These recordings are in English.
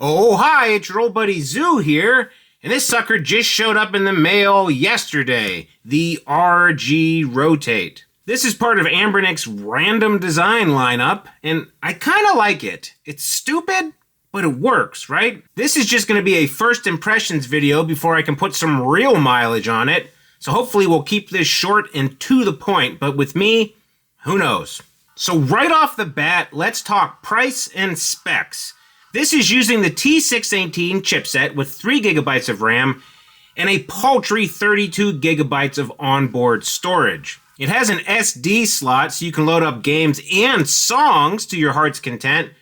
Oh, hi, it's your old buddy Zoo here, and this sucker just showed up in the mail yesterday, the RG Rotate. This is part of Anbernic's random design lineup, and I kind of like it. It's stupid, but it works, right? This is just going to be a first impressions video before I can put some real mileage on it, so hopefully we'll keep this short and to the point, but with me, who knows? So right off the bat, let's talk price and specs. This is using the T618 chipset with 3 gigabytes of RAM and a paltry 32 gigabytes of onboard storage. It has an SD slot so you can load up games and songs to your heart's content,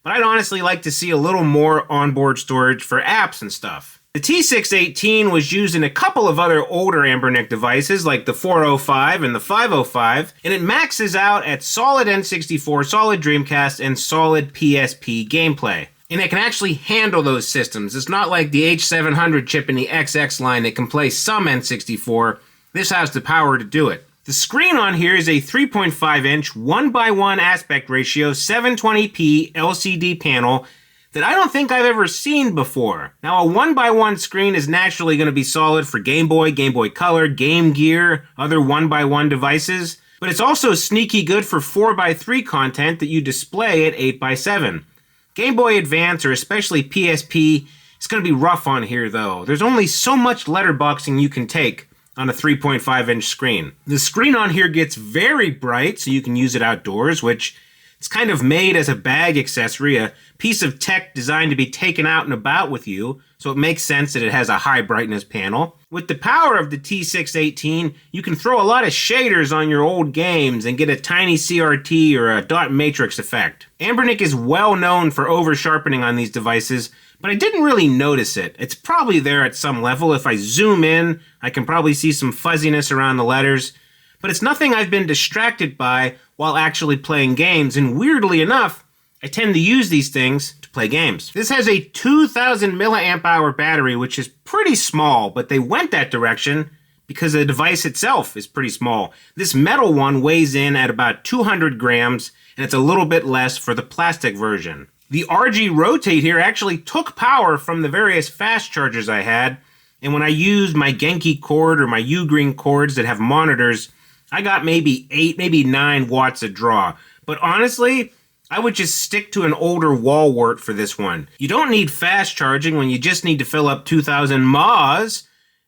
but I'd honestly like to see a little more onboard storage for apps and stuff. The T618 was used in a couple of other older Anbernic devices like the 405 and the 505, and it maxes out at solid N64, solid Dreamcast, and solid PSP gameplay. And it can actually handle those systems. It's not like the H700 chip in the XX line that can play some N64. This has the power to do it. The screen on here is a 3.5-inch 1:1 aspect ratio 720p LCD panel that I don't think I've ever seen before. Now, a 1:1 screen is naturally going to be solid for Game Boy, Game Boy Color, Game Gear, other 1:1 devices, but it's also sneaky good for 4:3 content that you display at 8:7. Game Boy Advance, or especially PSP, is going to be rough on here though. There's only so much letterboxing you can take on a 3.5-inch screen. The screen on here gets very bright, so you can use it outdoors, which it's kind of made as a bag accessory, a piece of tech designed to be taken out and about with you, so it makes sense that it has a high brightness panel. With the power of the T618, you can throw a lot of shaders on your old games and get a tiny CRT or a dot matrix effect. Anbernic is well known for over-sharpening on these devices, but I didn't really notice it. It's probably there at some level. If I zoom in, I can probably see some fuzziness around the letters, but it's nothing I've been distracted by while actually playing games, and weirdly enough, I tend to use these things to play games. This has a 2000 milliamp hour battery, which is pretty small, but they went that direction because the device itself is pretty small. This metal one weighs in at about 200 grams, and it's a little bit less for the plastic version. The RG Rotate here actually took power from the various fast chargers I had, and when I used my Genki cord or my Ugreen cords that have monitors, I got maybe 8, maybe 9 watts a draw. But honestly, I would just stick to an older wall wart for this one. You don't need fast charging when you just need to fill up 2000 mAh,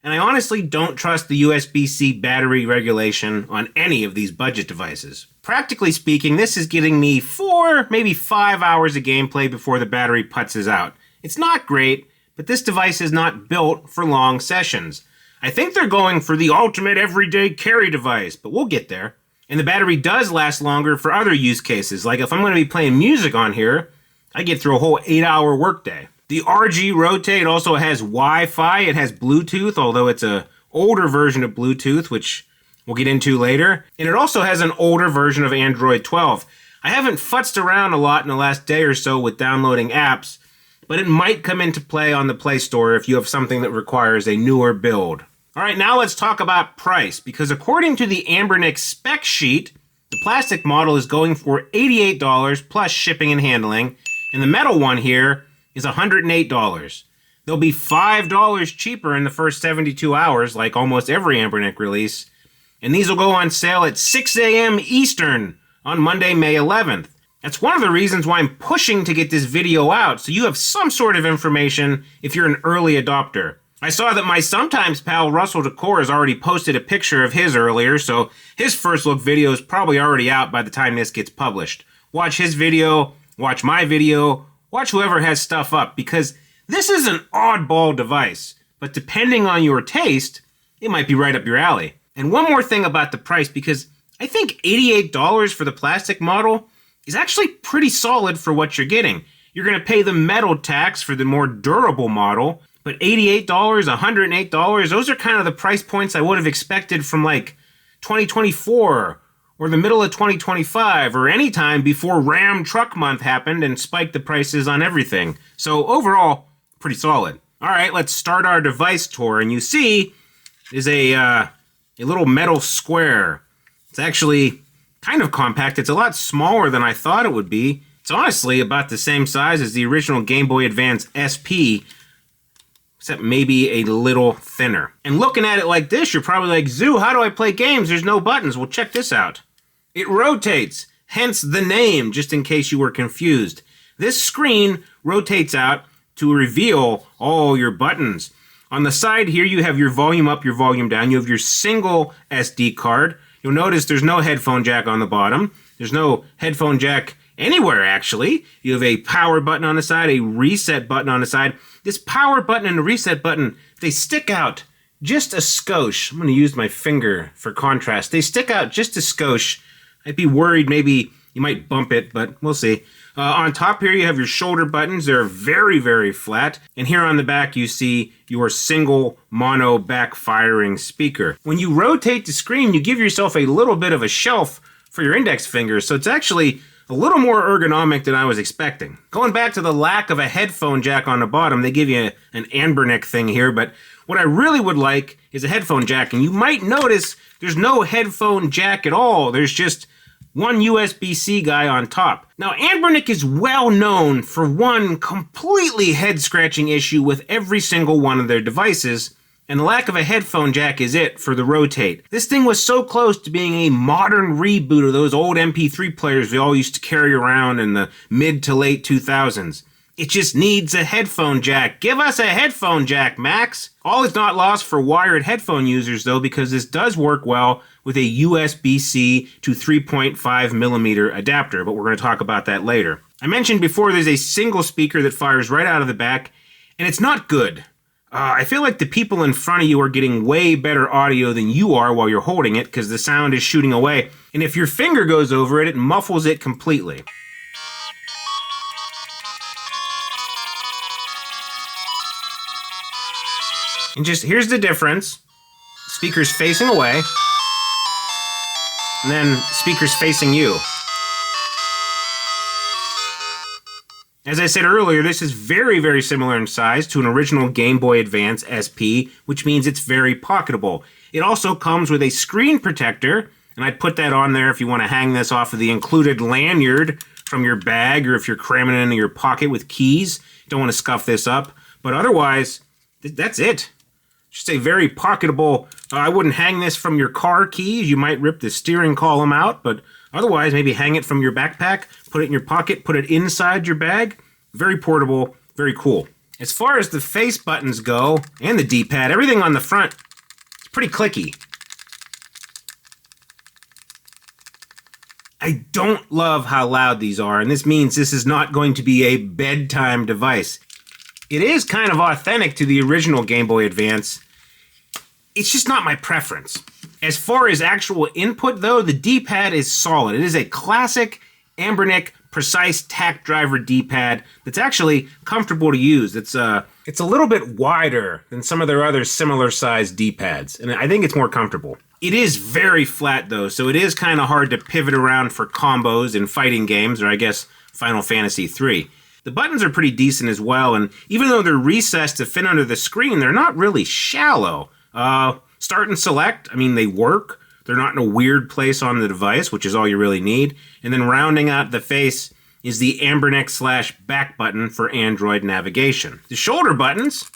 and I honestly don't trust the USB-C battery regulation on any of these budget devices. Practically speaking, this is getting me 4, maybe 5 hours of gameplay before the battery putzes out. It's not great, but this device is not built for long sessions. I think they're going for the ultimate everyday carry device, but we'll get there. And the battery does last longer for other use cases, like if I'm going to be playing music on here, I get through a whole 8-hour workday. The RG Rotate also has Wi-Fi, it has Bluetooth, although it's an older version of Bluetooth, which we'll get into later. And it also has an older version of Android 12. I haven't futzed around a lot in the last day or so with downloading apps, but it might come into play on the Play Store if you have something that requires a newer build. All right, now let's talk about price, because according to the Anbernic spec sheet, the plastic model is going for $88 plus shipping and handling, and the metal one here is $108. They'll be $5 cheaper in the first 72 hours, like almost every Anbernic release, and these will go on sale at 6 a.m. Eastern on Monday, May 11th. That's one of the reasons why I'm pushing to get this video out, so you have some sort of information if you're an early adopter. I saw that my sometimes pal Russell Decor has already posted a picture of his earlier, so his first look video is probably already out by the time this gets published. Watch his video, watch my video, watch whoever has stuff up, because this is an oddball device, but depending on your taste, it might be right up your alley. And one more thing about the price, because I think $88 for the plastic model is actually pretty solid for what you're getting. You're going to pay the metal tax for the more durable model, but $88, $108, those are kind of the price points I would have expected from like 2024 or the middle of 2025 or any time before Ram Truck Month happened and spiked the prices on everything. So overall, pretty solid. All right, let's start our device tour. And you see is a little metal square. It's actually kind of compact. It's a lot smaller than I thought it would be. It's It's honestly about the same size as the original Game Boy Advance SP, except maybe a little thinner. And looking at it like this, you're probably like, Zoo, how do I play games? There's no buttons. Well, check this out. It rotates, hence the name, just in case you were confused. This screen rotates out to reveal all your buttons. On the side here, you have your volume up, your volume down. You have your single SD card. You'll notice there's no headphone jack on the bottom. There's no headphone jack anywhere, actually. You have a power button on the side, a reset button on the side. This power button and the reset button, they stick out just a skosh. I'm going to use my finger for contrast. They stick out just a skosh. I'd be worried maybe you might bump it, but we'll see. On top here, you have your shoulder buttons. They're very, very flat. And here on the back, you see your single mono back-firing speaker. When you rotate the screen, you give yourself a little bit of a shelf for your index fingers, so it's actually a little more ergonomic than I was expecting. Going back to the lack of a headphone jack on the bottom, they give you an Anbernic thing here, but what I really would like is a headphone jack, and you might notice there's no headphone jack at all. There's just one USB-C guy on top. Now, Anbernic is well known for one completely head-scratching issue with every single one of their devices, and the lack of a headphone jack is it for the Rotate. This thing was so close to being a modern reboot of those old MP3 players we all used to carry around in the mid to late 2000s. It just needs a headphone jack. Give us a headphone jack, Max! All is not lost for wired headphone users, though, because this does work well with a USB-C to 3.5mm adapter, but we're going to talk about that later. I mentioned before there's a single speaker that fires right out of the back, and it's not good. I feel like the people in front of you are getting way better audio than you are while you're holding it, because the sound is shooting away, and if your finger goes over it, it muffles it completely. And just, here's the difference. Speakers facing away, and then speakers facing you. As I said earlier, this is very, very similar in size to an original Game Boy Advance SP, which means it's very pocketable. It also comes with a screen protector, and I'd put that on there if you want to hang this off of the included lanyard from your bag, or if you're cramming it into your pocket with keys. Don't want to scuff this up. But otherwise, that's it. Just a very pocketable, I wouldn't hang this from your car keys. You might rip the steering column out, but otherwise, maybe hang it from your backpack, put it in your pocket, put it inside your bag. Very portable, very cool. As far as the face buttons go, and the D-pad, everything on the front is pretty clicky. I don't love how loud these are, and this means this is not going to be a bedtime device. It is kind of authentic to the original Game Boy Advance. It's just not my preference. As far as actual input, though, the D-pad is solid. It is a classic Anbernic precise tack driver D-pad that's actually comfortable to use. It's a little bit wider than some of their other similar-sized D-pads, and I think it's more comfortable. It is very flat, though, so it is kind of hard to pivot around for combos in fighting games, or I guess Final Fantasy III. The buttons are pretty decent as well, and even though they're recessed to fit under the screen, they're not really shallow. Start and select, I mean, they work. They're not in a weird place on the device, which is all you really need. And then rounding out the face is the Anbernic / back button for Android navigation. The shoulder buttons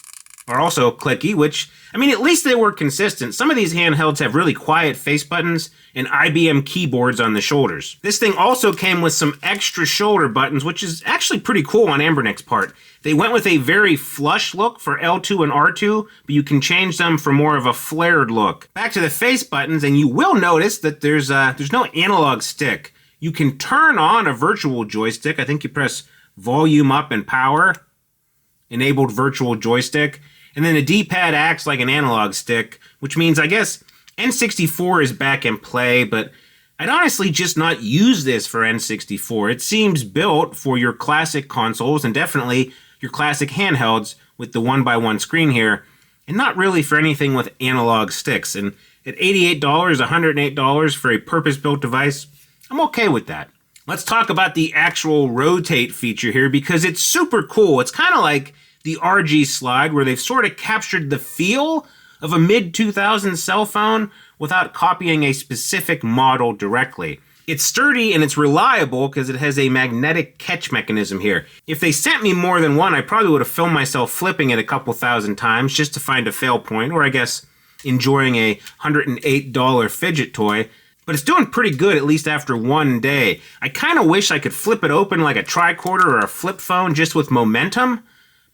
are also clicky, which, I mean, at least they work consistent. Some of these handhelds have really quiet face buttons and IBM keyboards on the shoulders. This thing also came with some extra shoulder buttons, which is actually pretty cool on Anbernic's part. They went with a very flush look for L2 and R2, but you can change them for more of a flared look. Back to the face buttons, and you will notice that there's no analog stick. You can turn on a virtual joystick. I think you press volume up and power, enabled virtual joystick. And then the D-pad acts like an analog stick, which means, I guess, N64 is back in play, but I'd honestly just not use this for N64. It seems built for your classic consoles and definitely your classic handhelds with the 1x1 screen here, and not really for anything with analog sticks. And at $88, $108 for a purpose-built device, I'm okay with that. Let's talk about the actual rotate feature here, because it's super cool. It's kind of like the RG slide, where they've sort of captured the feel of a mid-2000s cell phone without copying a specific model directly. It's sturdy and it's reliable because it has a magnetic catch mechanism here. If they sent me more than one, I probably would have filmed myself flipping it a couple thousand times just to find a fail point, or I guess enjoying a $108 fidget toy. But it's doing pretty good, at least after one day. I kind of wish I could flip it open like a tricorder or a flip phone just with momentum,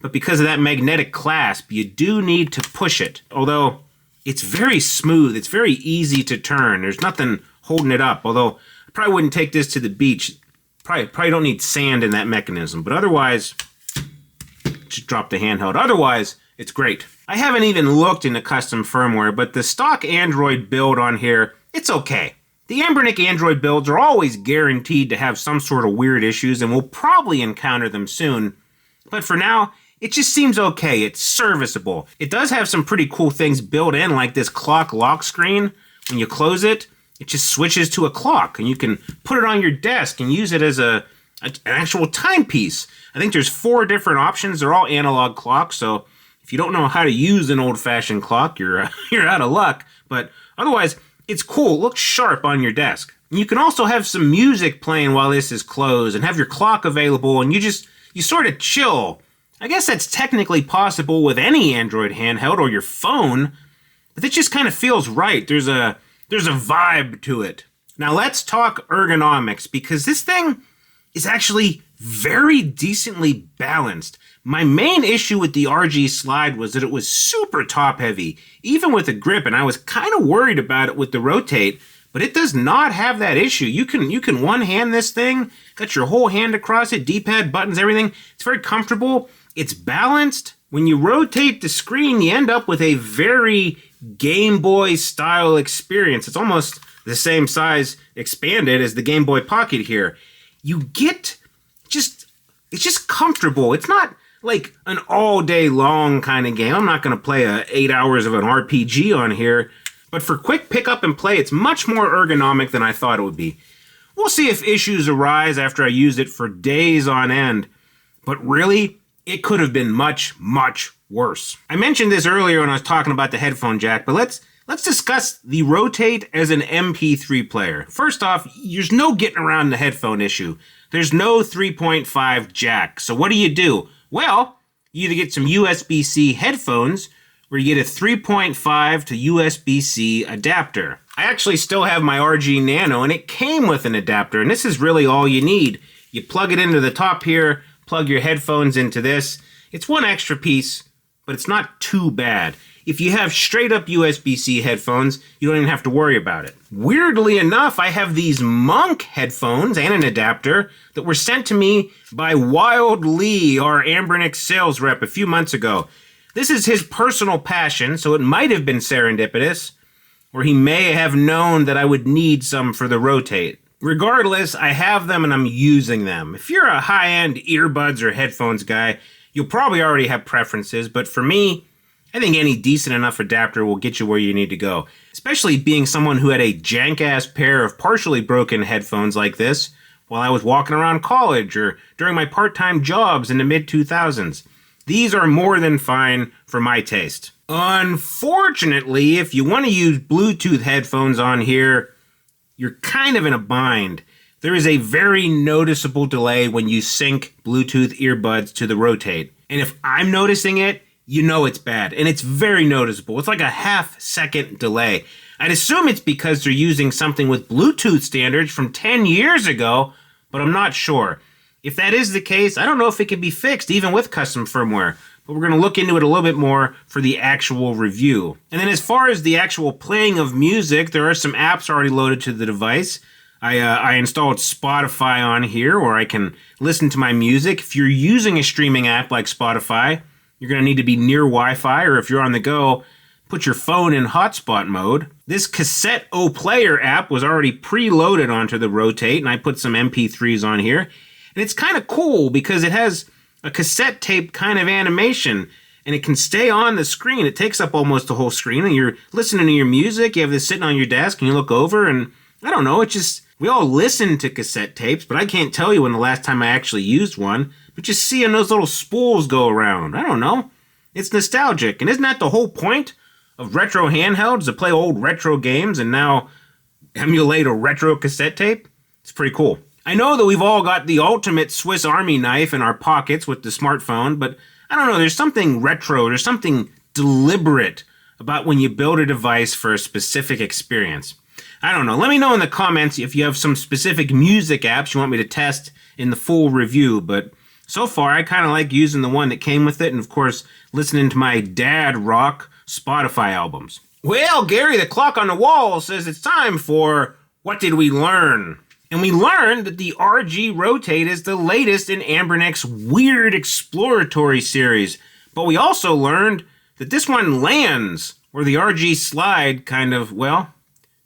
but because of that magnetic clasp, you do need to push it. Although, it's very smooth, it's very easy to turn. There's nothing holding it up, although I probably wouldn't take this to the beach. Probably don't need sand in that mechanism, but otherwise, just drop the handheld. Otherwise, it's great. I haven't even looked into custom firmware, but the stock Android build on here, it's okay. The Anbernic Android builds are always guaranteed to have some sort of weird issues, and we'll probably encounter them soon. But for now, it just seems okay. It's serviceable. It does have some pretty cool things built in, like this clock lock screen. When you close it, it just switches to a clock, and you can put it on your desk and use it as an actual timepiece. I think there's 4 different options. They're all analog clocks, so if you don't know how to use an old-fashioned clock, you're out of luck. But otherwise, it's cool. It looks sharp on your desk. You can also have some music playing while this is closed and have your clock available, and you sort of chill. I guess that's technically possible with any Android handheld or your phone, but it just kind of feels right. There's a vibe to it. Now let's talk ergonomics, because this thing is actually very decently balanced. My main issue with the RG Slide was that it was super top heavy, even with a grip, and I was kind of worried about it with the Rotate, but it does not have that issue. You can one-hand this thing, got your whole hand across it, D-pad, buttons, everything. It's very comfortable. It's balanced. When you rotate the screen, you end up with a very Game Boy style experience. It's almost the same size expanded as the Game Boy Pocket here. You get it's just comfortable. It's not like an all day long kind of game. I'm not going to play 8 hours of an RPG on here, but for quick pick up and play, it's much more ergonomic than I thought it would be. We'll see if issues arise after I use it for days on end, but really, it could have been much, much worse. I mentioned this earlier when I was talking about the headphone jack, but let's discuss the Rotate as an MP3 player. First off, there's no getting around the headphone issue. There's no 3.5 jack. So what do? Well, you either get some USB-C headphones or you get a 3.5 to USB-C adapter. I actually still have my RG Nano and it came with an adapter, and this is really all you need. You plug it into the top here, plug your headphones into this. It's one extra piece, but it's not too bad. If you have straight up USB-C headphones, you don't even have to worry about it. Weirdly enough, I have these Monk headphones and an adapter that were sent to me by Wild Lee, our Anbernic sales rep, a few months ago. This is his personal passion, so it might have been serendipitous, or he may have known that I would need some for the Rotate. Regardless, I have them and I'm using them. If you're a high-end earbuds or headphones guy, you'll probably already have preferences, but for me, I think any decent enough adapter will get you where you need to go. Especially being someone who had a jank-ass pair of partially broken headphones like this while I was walking around college or during my part-time jobs in the mid-2000s. These are more than fine for my taste. Unfortunately, if you want to use Bluetooth headphones on here, you're kind of in a bind. There is a very noticeable delay when you sync Bluetooth earbuds to the Rotate. And if I'm noticing it, you know it's bad, and it's very noticeable. It's like a half-second delay. I'd assume it's because they're using something with Bluetooth standards from 10 years ago, but I'm not sure. If that is the case, I don't know if it can be fixed, even with custom firmware, but we're going to look into it a little bit more for the actual review. And then as far as the actual playing of music, there are some apps already loaded to the device. I installed Spotify on here, or I can listen to my music. If you're using a streaming app like Spotify, you're going to need to be near Wi-Fi, or if you're on the go, put your phone in hotspot mode. This Cassette O Player app was already preloaded onto the Rotate, and I put some MP3s on here. And it's kind of cool because it has a cassette tape kind of animation, and it can stay on the screen. It takes up almost the whole screen, and you're listening to your music. You have this sitting on your desk, and you look over, and I don't know, we all listen to cassette tapes, but I can't tell you when the last time I actually used one. But just seeing those little spools go around, I don't know. It's nostalgic, and isn't that the whole point of retro handhelds, to play old retro games and now emulate a retro cassette tape? It's pretty cool. I know that we've all got the ultimate Swiss Army knife in our pockets with the smartphone, but I don't know, there's something retro, there's something deliberate about when you build a device for a specific experience. I don't know. Let me know in the comments if you have some specific music apps you want me to test in the full review, but so far I kind of like using the one that came with it and, of course, listening to my dad rock Spotify albums. Well, Gary, the clock on the wall says it's time for What Did We Learn? And we learned that the RG Rotate is the latest in Anbernic's weird exploratory series. But we also learned that this one lands, where the RG Slide kind of, well,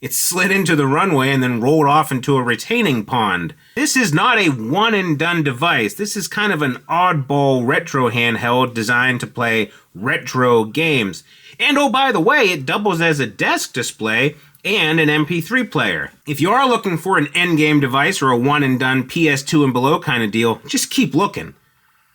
it slid into the runway and then rolled off into a retaining pond. This is not a one-and-done device. This is kind of an oddball retro handheld designed to play retro games. And oh, by the way, it doubles as a desk display and an MP3 player. If you are looking for an endgame device or a one-and-done PS2 and below kind of deal, just keep looking.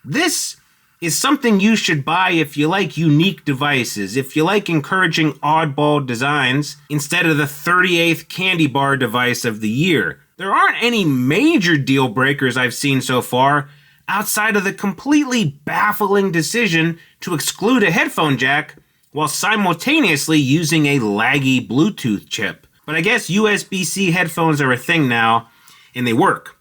This is something you should buy if you like unique devices, if you like encouraging oddball designs instead of the 38th candy bar device of the year. There aren't any major deal breakers I've seen so far, outside of the completely baffling decision to exclude a headphone jack while simultaneously using a laggy Bluetooth chip. But I guess USB-C headphones are a thing now, and they work.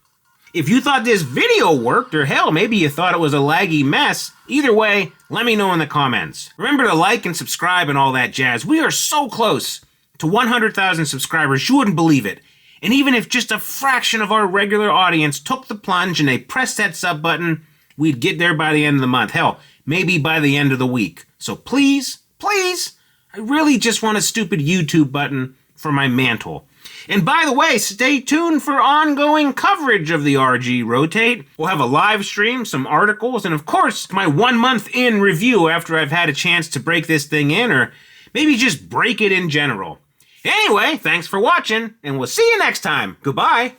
If you thought this video worked, or hell, maybe you thought it was a laggy mess, either way, let me know in the comments. Remember to like and subscribe and all that jazz. We are so close to 100,000 subscribers, you wouldn't believe it. And even if just a fraction of our regular audience took the plunge and they pressed that sub button, we'd get there by the end of the month. Hell, maybe by the end of the week. So please, I really just want a stupid YouTube button for my mantle. And by the way, stay tuned for ongoing coverage of the RG Rotate. We'll have a live stream, some articles, and of course, my 1 month in review after I've had a chance to break this thing in, or maybe just break it in general. Anyway, thanks for watching, and we'll see you next time. Goodbye.